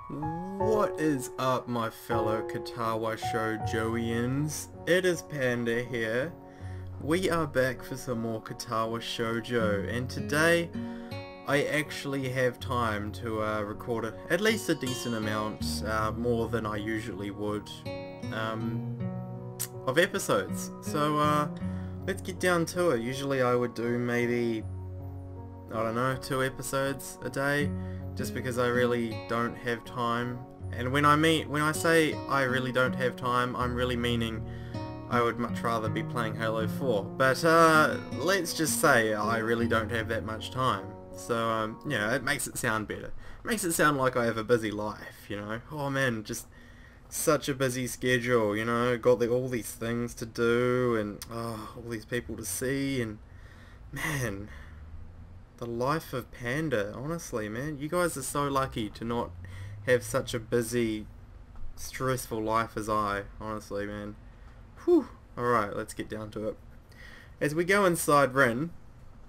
What is up, my fellow Katawa Shoujoians? It is Panda here. We are back for some more Katawa Shoujo, and today I actually have time to record at least a decent amount, more than I usually would, of episodes. So let's get down to it. Usually I would do maybe, I don't know, 2 episodes a day, just because I really don't have time. And when I say I really don't have time, I'm really meaning I would much rather be playing Halo 4. But let's just say I really don't have that much time. So yeah, it makes it sound better. It makes it sound like I have a busy life, you know. Oh man, just such a busy schedule, you know. Got all these things to do, and all these people to see, and man, the life of Panda, honestly, man. You guys are so lucky to not have such a busy, stressful life as I, honestly, man. Whew. Alright, let's get down to it. As we go inside Rin,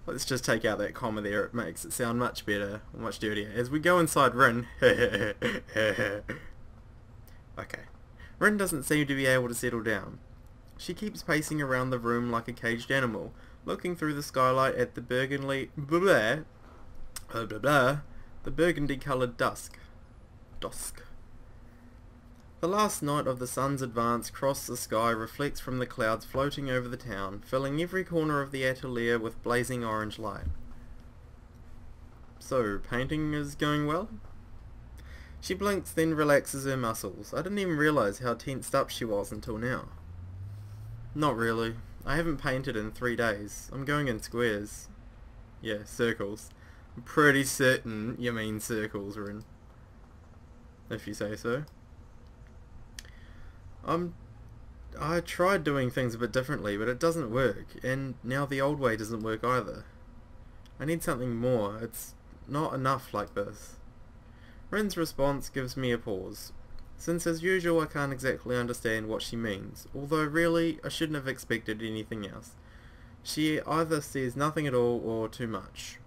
let's just take out that comma there, it makes it sound much better, much dirtier. As we go inside Rin, okay. Rin doesn't seem to be able to settle down. She keeps pacing around the room like a caged animal, looking through the skylight at the burgundy coloured dusk. The last night of the sun's advance across the sky reflects from the clouds floating over the town, filling every corner of the atelier with blazing orange light. So, painting is going well? She blinks, then relaxes her muscles. I didn't even realise how tensed up she was until now. Not really. I haven't painted in 3 days. I'm going in squares. Yeah, circles. I'm pretty certain you mean circles, Rin. If you say so. I tried doing things a bit differently, but it doesn't work, and now the old way doesn't work either. I need something more. It's not enough like this. Rin's response gives me a pause. Since as usual I can't exactly understand what she means, although really I shouldn't have expected anything else. She either says nothing at all or too much.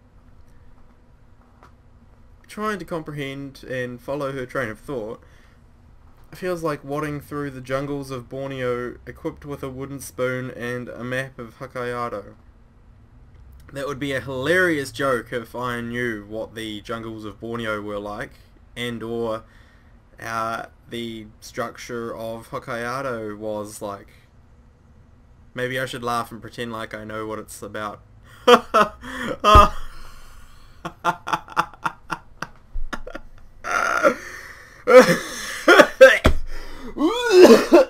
Trying to comprehend and follow her train of thought feels like wadding through the jungles of Borneo equipped with a wooden spoon and a map of Hokkaido. That would be a hilarious joke if I knew what the jungles of Borneo were like, and or the structure of Hokkaido was like. Maybe I should laugh and pretend like I know what it's about.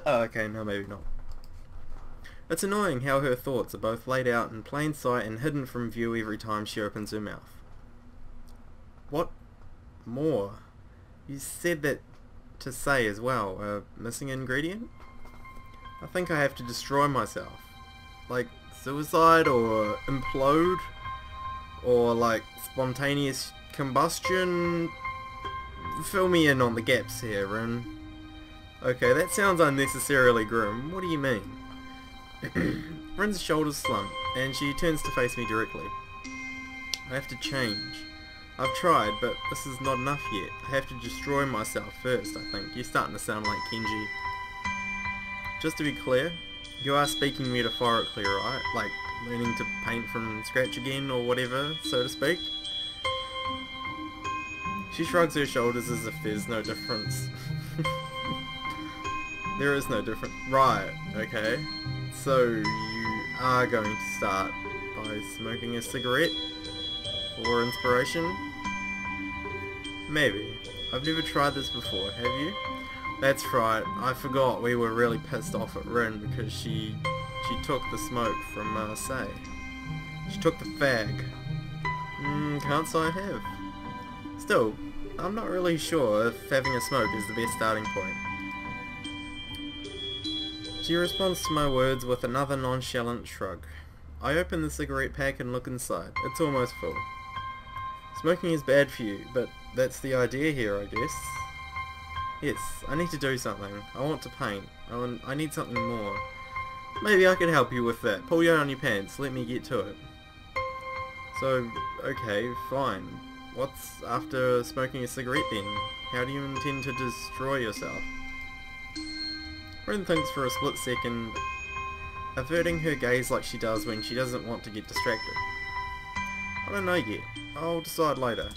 Okay, no, maybe not. It's annoying how her thoughts are both laid out in plain sight and hidden from view every time she opens her mouth. What more? You said that to say as well. A missing ingredient? I think I have to destroy myself. Like suicide or implode? Or like spontaneous combustion? Fill me in on the gaps here, Rin. Okay, that sounds unnecessarily grim. What do you mean? Rin's shoulders slump, and she turns to face me directly. I have to change. I've tried, but this is not enough yet. I have to destroy myself first, I think. You're starting to sound like Kenji. Just to be clear, you are speaking metaphorically, right? Like, learning to paint from scratch again, or whatever, so to speak. She shrugs her shoulders as if there's no difference. There is no difference. Right, okay. So, you are going to start by smoking a cigarette? For inspiration? Maybe. I've never tried this before, have you? That's right, I forgot we were really pissed off at Rin because she took the smoke from Say. She took the fag. Can't say I have. Still, I'm not really sure if having a smoke is the best starting point. She responds to my words with another nonchalant shrug. I open the cigarette pack and look inside. It's almost full. Smoking is bad for you, but that's the idea here, I guess. Yes, I need to do something. I want to paint. I need something more. Maybe I can help you with that. Pull down your pants. Let me get to it. So, okay, fine. What's after smoking a cigarette then? How do you intend to destroy yourself? Rin thinks for a split second, averting her gaze like she does when she doesn't want to get distracted. I don't know yet. I'll decide later.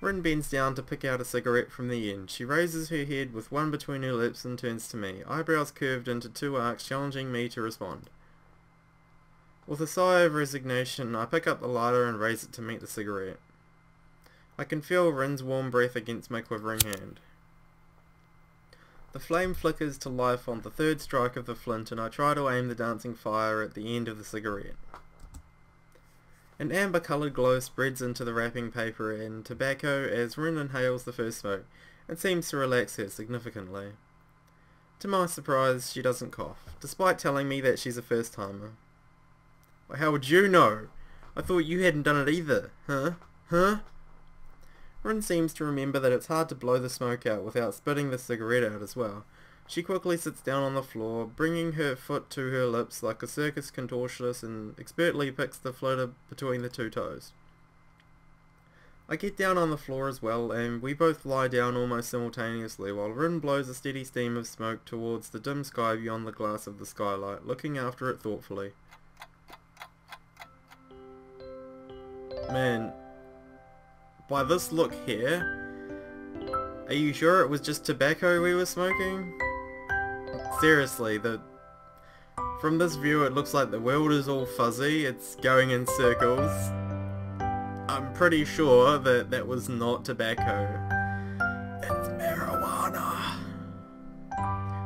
Rin bends down to pick out a cigarette from the end. She raises her head with one between her lips and turns to me, eyebrows curved into two arcs, challenging me to respond. With a sigh of resignation, I pick up the lighter and raise it to meet the cigarette. I can feel Rin's warm breath against my quivering hand. The flame flickers to life on the third strike of the flint, and I try to aim the dancing fire at the end of the cigarette. An amber-coloured glow spreads into the wrapping paper and tobacco as Rin inhales the first smoke, and seems to relax her significantly. To my surprise, she doesn't cough, despite telling me that she's a first-timer. Well, how would you know? I thought you hadn't done it either, huh? Huh? Rin seems to remember that it's hard to blow the smoke out without spitting the cigarette out as well. She quickly sits down on the floor, bringing her foot to her lips like a circus contortionist, and expertly picks the flitter between the two toes. I get down on the floor as well, and we both lie down almost simultaneously while Rin blows a steady stream of smoke towards the dim sky beyond the glass of the skylight, looking after it thoughtfully. Man, by this look here, are you sure it was just tobacco we were smoking? Seriously, from this view it looks like the world is all fuzzy, it's going in circles. I'm pretty sure that that was not tobacco. It's marijuana.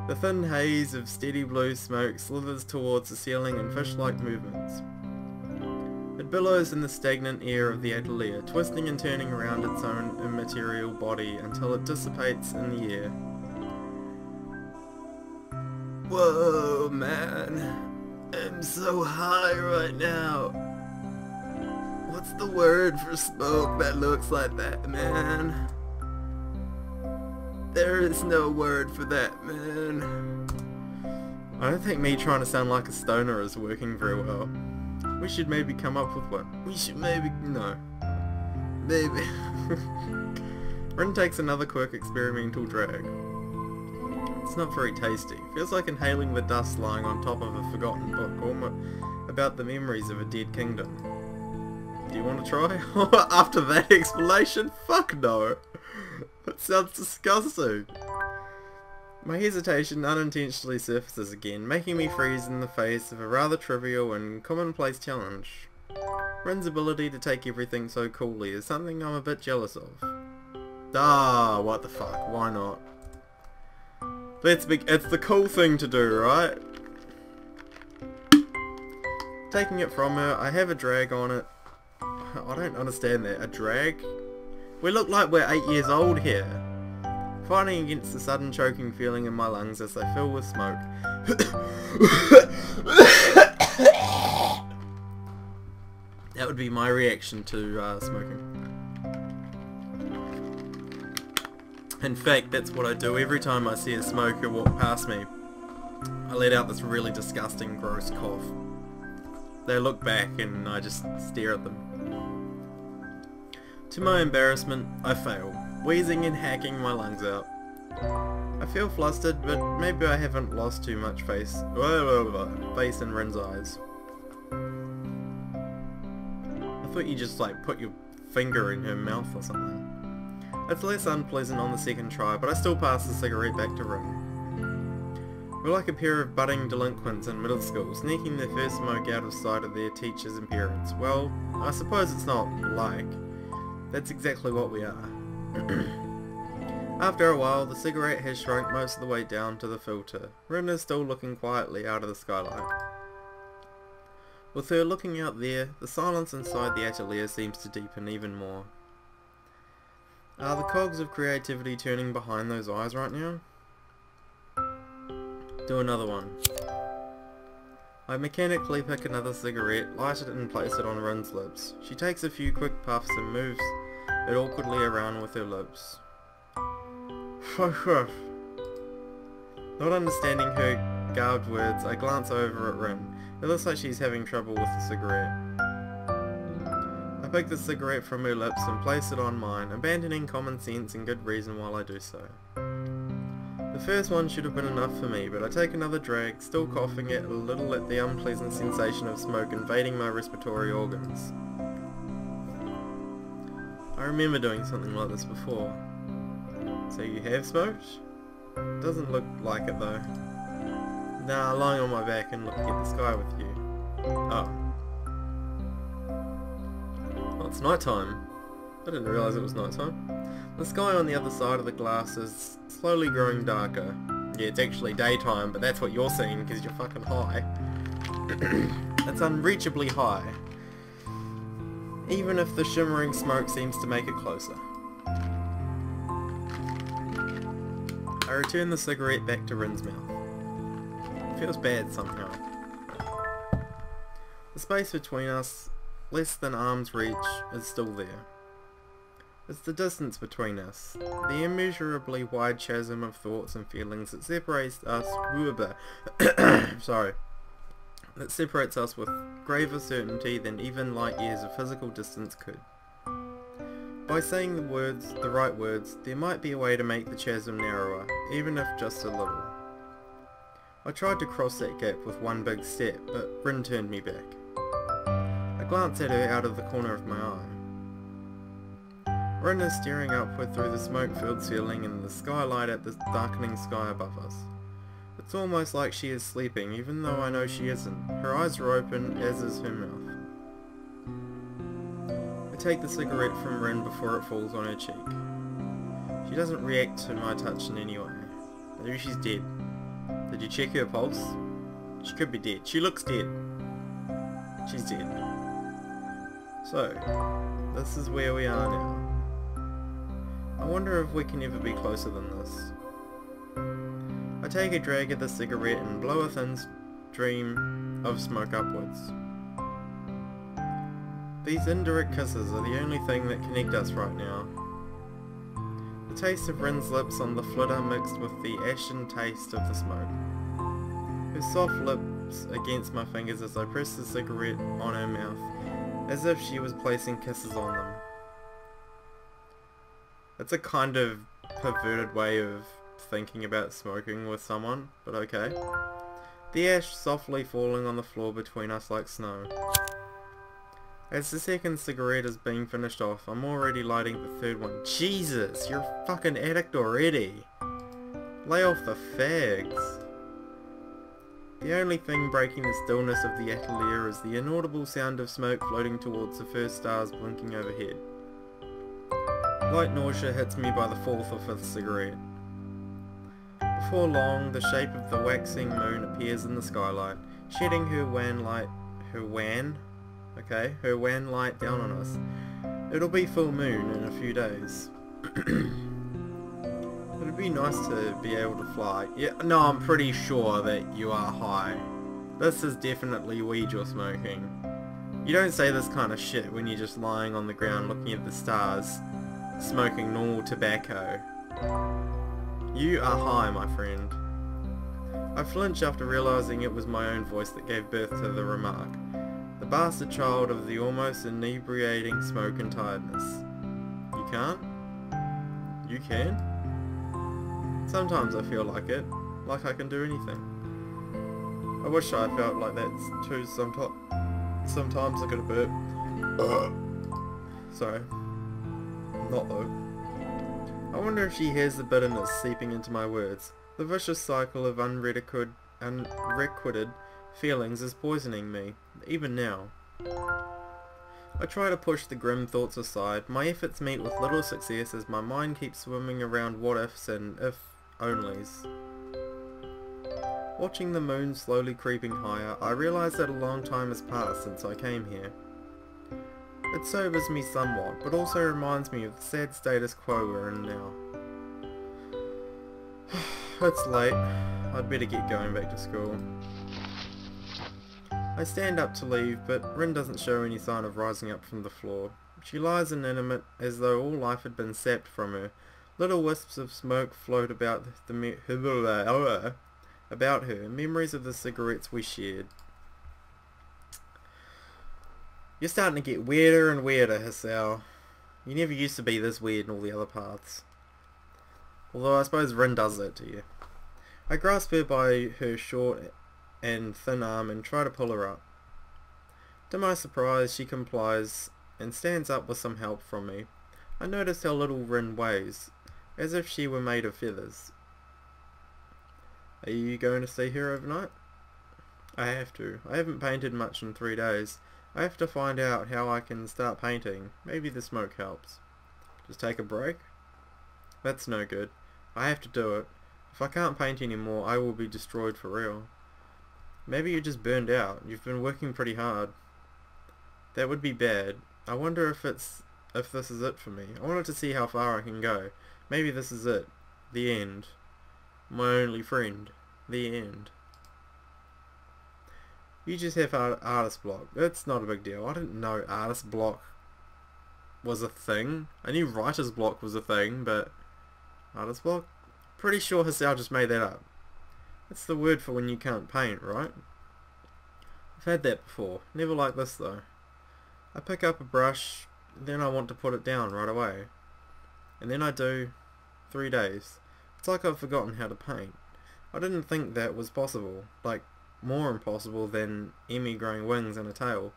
The thin haze of steady blue smoke slithers towards the ceiling in fish-like movements. It billows in the stagnant air of the atelier, twisting and turning around its own immaterial body until it dissipates in the air. Whoa, man. I'm so high right now. What's the word for smoke that looks like that, man? There is no word for that, man. I don't think me trying to sound like a stoner is working very well. We should maybe come up with one. No. Maybe. Rin takes another quick experimental drag. It's not very tasty. Feels like inhaling the dust lying on top of a forgotten book about the memories of a dead kingdom. Do you want to try? After that explanation? Fuck no. That sounds disgusting. My hesitation unintentionally surfaces again, making me freeze in the face of a rather trivial and commonplace challenge. Rin's ability to take everything so coolly is something I'm a bit jealous of. Ah, what the fuck, why not? It's the cool thing to do, right? Taking it from her, I have a drag on it. I don't understand that. A drag? We look like we're 8 years old here. Fighting against the sudden choking feeling in my lungs as they fill with smoke. That would be my reaction to smoking. In fact, that's what I do every time I see a smoker walk past me. I let out this really disgusting, gross cough. They look back and I just stare at them. To my embarrassment, I fail, wheezing and hacking my lungs out. I feel flustered, but maybe I haven't lost too much face in Rin's eyes. I thought you just like put your finger in her mouth or something. It's less unpleasant on the second try, but I still pass the cigarette back to Rin. We're like a pair of budding delinquents in middle school, sneaking their first smoke out of sight of their teachers and parents. Well, I suppose it's not like. That's exactly what we are. After a while, the cigarette has shrunk most of the way down to the filter. Rin is still looking quietly out of the skylight. With her looking out there, the silence inside the atelier seems to deepen even more. Are the cogs of creativity turning behind those eyes right now? Do another one. I mechanically pick another cigarette, light it and place it on Rin's lips. She takes a few quick puffs and moves it awkwardly around with her lips. Not understanding her garbed words, I glance over at Rin. It looks like she's having trouble with the cigarette. I pick the cigarette from her lips and place it on mine, abandoning common sense and good reason while I do so. The first one should have been enough for me, but I take another drag, still coughing a little at the unpleasant sensation of smoke invading my respiratory organs. I remember doing something like this before. So you have smoked? Doesn't look like it though. Nah, lying on my back and looking at the sky with you. Oh. Well, it's night time. I didn't realise it was night time. The sky on the other side of the glass is slowly growing darker. Yeah, it's actually daytime, but that's what you're seeing because you're fucking high. It's unreachably high. Even if the shimmering smoke seems to make it closer. I return the cigarette back to Rin's mouth. It feels bad somehow. The space between us, less than arm's reach, is still there. It's the distance between us, the immeasurably wide chasm of thoughts and feelings that separates us that separates us with graver certainty than even light years of physical distance could. By saying the right words, there might be a way to make the chasm narrower, even if just a little. I tried to cross that gap with one big step, but Rin turned me back. I glanced at her out of the corner of my eye. Rin is staring upward through the smoke-filled ceiling and the skylight at the darkening sky above us. It's almost like she is sleeping, even though I know she isn't. Her eyes are open, as is her mouth. I take the cigarette from Rin before it falls on her cheek. She doesn't react to my touch in any way. Maybe she's dead. Did you check her pulse? She could be dead. She looks dead. She's dead. So, this is where we are now. I wonder if we can ever be closer than this. I take a drag at the cigarette and blow a thin stream of smoke upwards. These indirect kisses are the only thing that connect us right now. The taste of Rin's lips on the flitter mixed with the ashen taste of the smoke. Her soft lips against my fingers as I press the cigarette on her mouth, as if she was placing kisses on them. It's a kind of perverted way of thinking about smoking with someone, but okay. The ash softly falling on the floor between us like snow. As the second cigarette is being finished off, I'm already lighting the third one. Jesus, you're a fucking addict already. Lay off the fags. The only thing breaking the stillness of the atelier is the inaudible sound of smoke floating towards the first stars blinking overhead. Light nausea hits me by the fourth or fifth cigarette. Before long, the shape of the waxing moon appears in the skylight, shedding her wan light down on us. It'll be full moon in a few days. It'd be nice to be able to fly. Yeah, no, I'm pretty sure that you are high. This is definitely weed you're smoking. You don't say this kind of shit when you're just lying on the ground looking at the stars, smoking normal tobacco. You are high, my friend. I flinch after realizing it was my own voice that gave birth to the remark. The bastard child of the almost inebriating smoke and tiredness. You can't? You can? Sometimes I feel like it. Like I can do anything. I wish I felt like that too sometimes I could burp. Sorry. Not though. I wonder if she hears the bitterness seeping into my words. The vicious cycle of unrequited feelings is poisoning me, even now. I try to push the grim thoughts aside. My efforts meet with little success as my mind keeps swimming around what-ifs and if-onlys. Watching the moon slowly creeping higher, I realize that a long time has passed since I came here. It sobers me somewhat, but also reminds me of the sad status quo we're in now. It's late. I'd better get going back to school. I stand up to leave, but Rin doesn't show any sign of rising up from the floor. She lies inanimate, as though all life had been sapped from her. Little wisps of smoke float about her, memories of the cigarettes we shared. You're starting to get weirder and weirder, Hisao. You never used to be this weird in all the other paths. Although I suppose Rin does that to you. I grasp her by her short and thin arm and try to pull her up. To my surprise, she complies and stands up with some help from me. I notice how little Rin weighs, as if she were made of feathers. Are you going to stay here overnight? I have to. I haven't painted much in 3 days. I have to find out how I can start painting. Maybe the smoke helps. Just take a break? That's no good. I have to do it. If I can't paint anymore, I will be destroyed for real. Maybe you're just burned out. You've been working pretty hard. That would be bad. I wonder if this is it for me. I wanted to see how far I can go. Maybe this is it. The end. My only friend. The end. You just have artist block. It's not a big deal. I didn't know artist block was a thing. I knew writer's block was a thing, but artist block? Pretty sure Hisao just made that up. It's the word for when you can't paint, right? I've had that before. Never like this though. I pick up a brush, then I want to put it down right away. And then I do. 3 days. It's like I've forgotten how to paint. I didn't think that was possible. Like, more impossible than Emmy growing wings and a tail.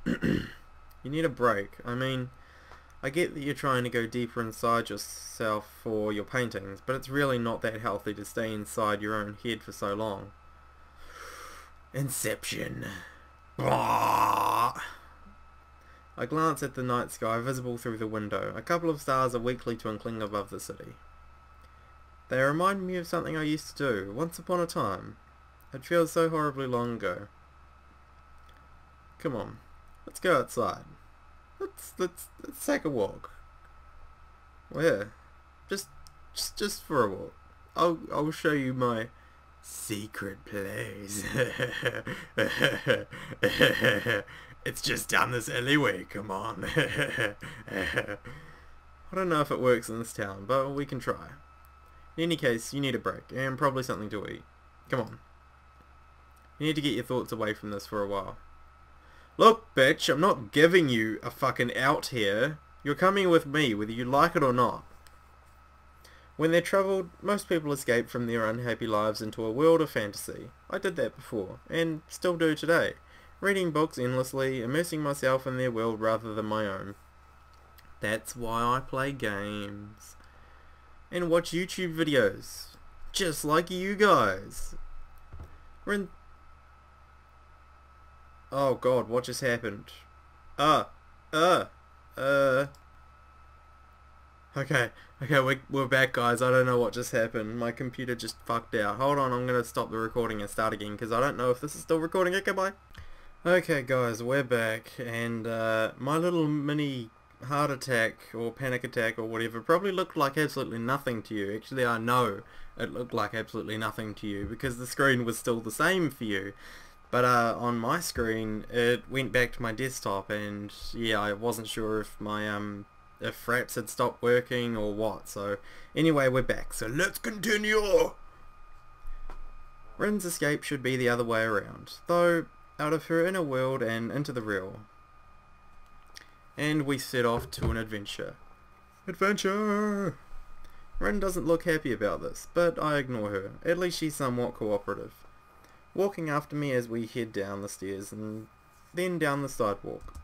You need a break. I mean, I get that you're trying to go deeper inside yourself for your paintings, but it's really not that healthy to stay inside your own head for so long. Inception. Blah. I glance at the night sky visible through the window. A couple of stars are weakly twinkling above the city. They remind me of something I used to do, once upon a time. It feels so horribly long ago. Come on, let's go outside. Let's take a walk. Where? Just for a walk. I'll show you my secret place. It's just down this alleyway, come on. I don't know if it works in this town, but we can try. In any case, you need a break, and probably something to eat. Come on. You need to get your thoughts away from this for a while. Look, bitch, I'm not giving you a fucking out here. You're coming with me, whether you like it or not. When they're troubled, most people escape from their unhappy lives into a world of fantasy. I did that before, and still do today. Reading books endlessly, immersing myself in their world rather than my own. That's why I play games. And watch YouTube videos. Just like you guys. Oh god, what just happened? Okay, we're back guys. I don't know what just happened. My computer just fucked out. Hold on, I'm gonna stop the recording and start again because I don't know if this is still recording. Okay, bye. Okay guys, we're back and my little mini heart attack or panic attack or whatever probably looked like absolutely nothing to you. Actually, I know it looked like absolutely nothing to you because the screen was still the same for you. But on my screen, it went back to my desktop, and yeah, I wasn't sure if my if fraps had stopped working or what. So anyway, we're back. So let's continue. Rin's escape should be the other way around, though out of her inner world and into the real. And we set off to an adventure. Adventure! Rin doesn't look happy about this, but I ignore her. At least she's somewhat cooperative. Walking after me as we head down the stairs and then down the sidewalk.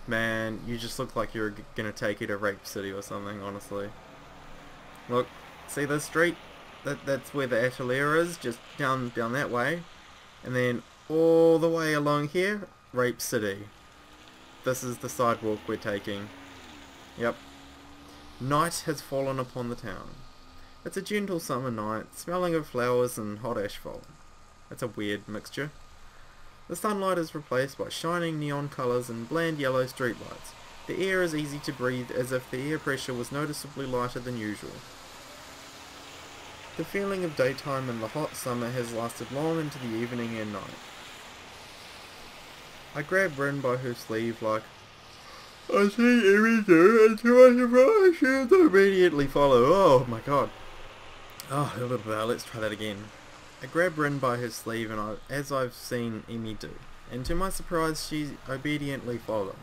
Man, you just look like you're gonna take it to Rape City or something, honestly. Look, see this street? That's where the atelier is, just down that way. And then all the way along here, Rape City. This is the sidewalk we're taking. Yep. Night has fallen upon the town. It's a gentle summer night, smelling of flowers and hot asphalt. It's a weird mixture. The sunlight is replaced by shining neon colours and bland yellow streetlights. The air is easy to breathe as if the air pressure was noticeably lighter than usual. The feeling of daytime in the hot summer has lasted long into the evening and night. I grab Rin by her sleeve like, I see everything and to my surprise she'll immediately follow. Oh my god. Oh, a little bit. Let's try that again. I grab Rin by her sleeve as I've seen Emi do, and to my surprise she obediently follows.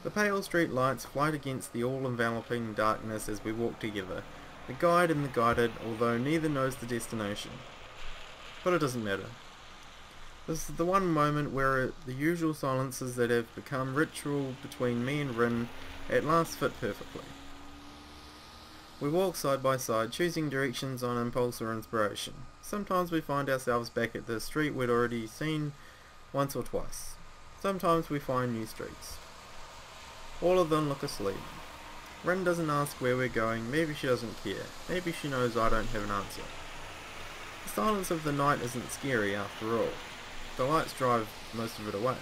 The pale street lights fight against the all-enveloping darkness as we walk together, the guide and the guided, although neither knows the destination. But it doesn't matter. This is the one moment where the usual silences that have become ritual between me and Rin at last fit perfectly. We walk side by side, choosing directions on impulse or inspiration. Sometimes we find ourselves back at the street we'd already seen once or twice. Sometimes we find new streets. All of them look asleep. Rin doesn't ask where we're going, maybe she doesn't care, maybe she knows I don't have an answer. The silence of the night isn't scary after all. The lights drive most of it away.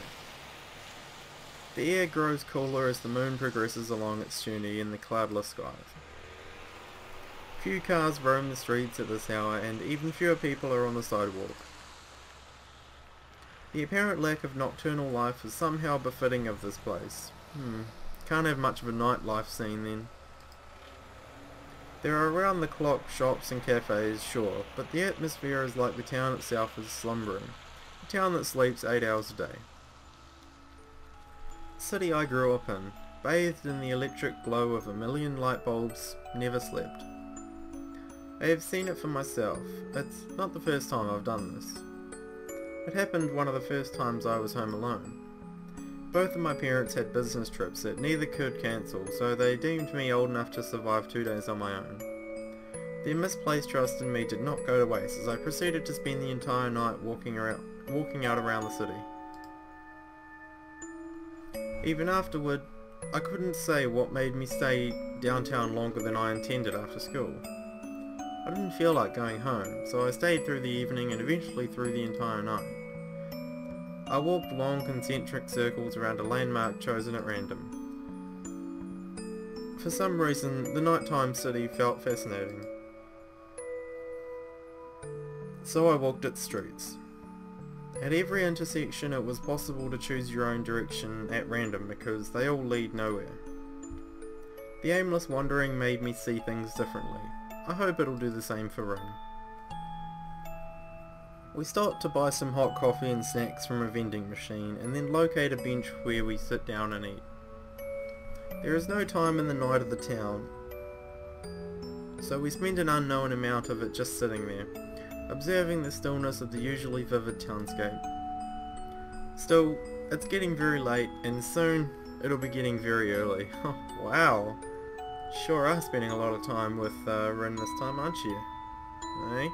The air grows cooler as the moon progresses along its journey in the cloudless skies. Few cars roam the streets at this hour, and even fewer people are on the sidewalk. The apparent lack of nocturnal life is somehow befitting of this place. Can't have much of a nightlife scene then. There are round-the-clock shops and cafes, sure, but the atmosphere is like the town itself is slumbering. A town that sleeps 8 hours a day. The city I grew up in, bathed in the electric glow of a million light bulbs, never slept. I have seen it for myself. It's not the first time I've done this. It happened one of the first times I was home alone. Both of my parents had business trips that neither could cancel, so they deemed me old enough to survive 2 days on my own. Their misplaced trust in me did not go to waste as I proceeded to spend the entire night walking out around the city. Even afterward, I couldn't say what made me stay downtown longer than I intended after school. I didn't feel like going home, so I stayed through the evening and eventually through the entire night. I walked long concentric circles around a landmark chosen at random. For some reason, the nighttime city felt fascinating. So I walked its streets. At every intersection it was possible to choose your own direction at random because they all lead nowhere. The aimless wandering made me see things differently. I hope it'll do the same for Rin. We stopped to buy some hot coffee and snacks from a vending machine and then locate a bench where we sit down and eat. There is no time in the night of the town, so we spend an unknown amount of it just sitting there, observing the stillness of the usually vivid townscape. Still, it's getting very late and soon it'll be getting very early. Oh, wow! Sure are spending a lot of time with Rin this time, aren't you? Eh?